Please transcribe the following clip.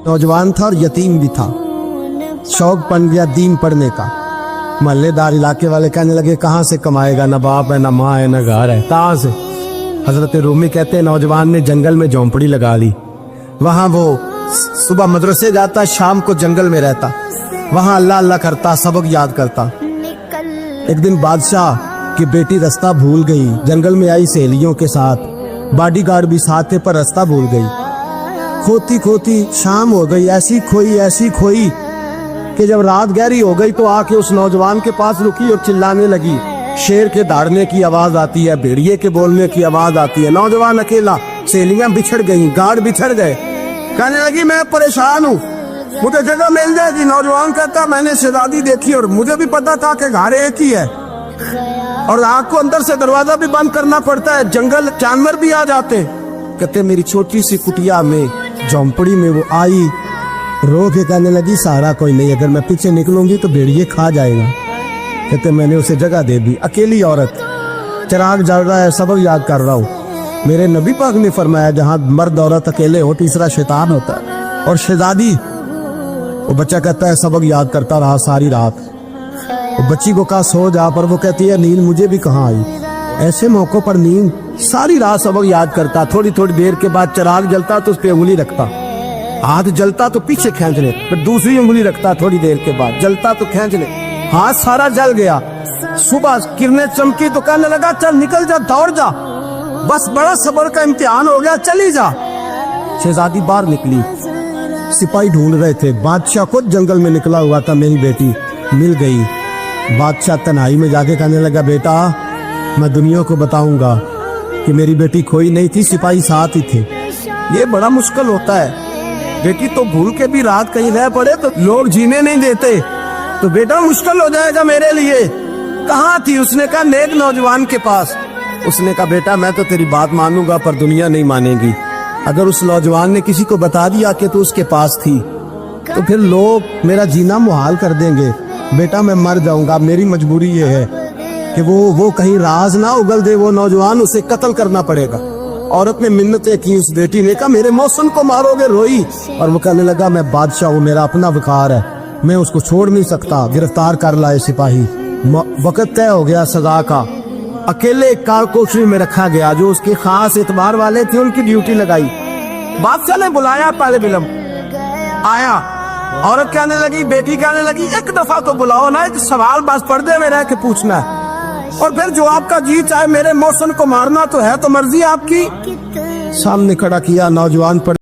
नौजवान था और यतीम भी था। शौक बन गया दीन पढ़ने का। महल्लेदार इलाके वाले कहने लगे कहाँ से कमाएगा, ना बाप है ना माँ है ना घर है, कहाँ से। हजरत रूमी कहते हैं नौजवान ने जंगल में झोंपड़ी लगा ली। वहां वो सुबह मदरसे जाता, शाम को जंगल में रहता, वहां अल्लाह अल्लाह करता, सबक याद करता। एक दिन बादशाह की बेटी रास्ता भूल गई, जंगल में आई सहेलियों के साथ, बॉडीगार्ड भी साथ थे पर रास्ता भूल गई। खोती खोती शाम हो गई, ऐसी खोई कि जब रात गहरी हो गई तो आके उस नौजवान के पास रुकी और चिल्लाने लगी। शेर के दहाड़ने की आवाज आती है, भेड़िए के बोलने की आवाज आती है। नौजवान अकेला, सहेलियां बिछड़ गई, गार्ड बिछड़ गए। कहने लगी मैं परेशान हूँ, मुझे जगह मिल जाएगी। नौजवान कहता मैंने शहजादी देखी और मुझे भी पता था कि घर एक ही है और आग को अंदर से दरवाजा भी बंद करना पड़ता है, जंगल जानवर भी आ जाते। कहते मेरी छोटी सी कुटिया में झोंपड़ी में वो आई, रो के कहने लगी सहारा कोई नहीं, अगर मैं पीछे निकलूंगी तो भेड़िए खा जाएगा। कहते मैंने उसे जगह दे दी। अकेली औरत, चिराग जल रहा है, सबक याद कर रहा हूँ। मेरे नबी पाक ने फरमाया जहाँ मर्द औरत अकेले हो तीसरा शैतान होता है। और शहजादी, वो बच्चा कहता है सबक याद करता रहा सारी रात। वो बच्ची को कहा सो जा, पर वो कहती है नींद मुझे भी कहाँ आई। ऐसे मौकों पर नींद, सारी रात सबक याद करता। थोड़ी थोड़ी देर के बाद चिराग जलता तो उस पर उंगली रखता, हाथ जलता तो पीछे खींच ले, फिर दूसरी उंगली रखता। थोड़ी देर के बाद जलता तो खींच ले, हाथ सारा जल गया। सुबह किरणें चमकी तो कहने लगा चल निकल जा, दौड़ जा, बस बड़ा सब्र का इम्तिहान हो गया, चली जा। शहजादी बाहर निकली, सिपाही ढूंढ रहे थे। बादशाह खुद जंगल में निकला हुआ था, मेरी बेटी मिल गई। बादशाह तन्हाई में जाके कहने लगा बेटा मैं दुनिया को बताऊंगा कि मेरी बेटी खोई नहीं थी, सिपाही साथ ही थे। ये बड़ा मुश्किल होता है, बेटी तो भूल के भी रात कहीं रह पड़े तो लोग जीने नहीं देते, तो बेटा मुश्किल हो जाएगा मेरे लिए। कहाँ थी? उसने कहा नेक नौजवान के पास। उसने कहा बेटा मैं तो तेरी बात मानूंगा पर दुनिया नहीं मानेगी। अगर उस नौजवान ने किसी को बता दिया कि तू उसके पास थी तो फिर लोग मेरा जीना मुहाल कर देंगे। बेटा मैं मर जाऊंगा, मेरी मजबूरी ये है कि वो कहीं राज ना उगल दे वो नौजवान, उसे कत्ल करना पड़ेगा। औरत ने मिन्नतें की, उस बेटी ने कहा मेरे मौसम को मारोगे, रोई। और वो कहने लगा मैं बादशाह हूँ, मेरा अपना वकार है, मैं उसको छोड़ नहीं सकता। गिरफ्तार कर लाए सिपाही। वक्त तय हो गया सजा का। अकेले कार कोठरी में रखा गया, जो उसके खास एतबार वाले थे उनकी ड्यूटी लगाई। बादशाह ने बुलाया, पहले बिलम आया। औरत कहने लगी, बेटी कहने लगी एक दफा तो बुलाओ ना, एक सवाल बस पर्दे में रह के पूछना है और फिर जो आपका जी चाहे। मेरे मौसम को मारना तो है, तो मर्जी आपकी। सामने खड़ा किया नौजवान पर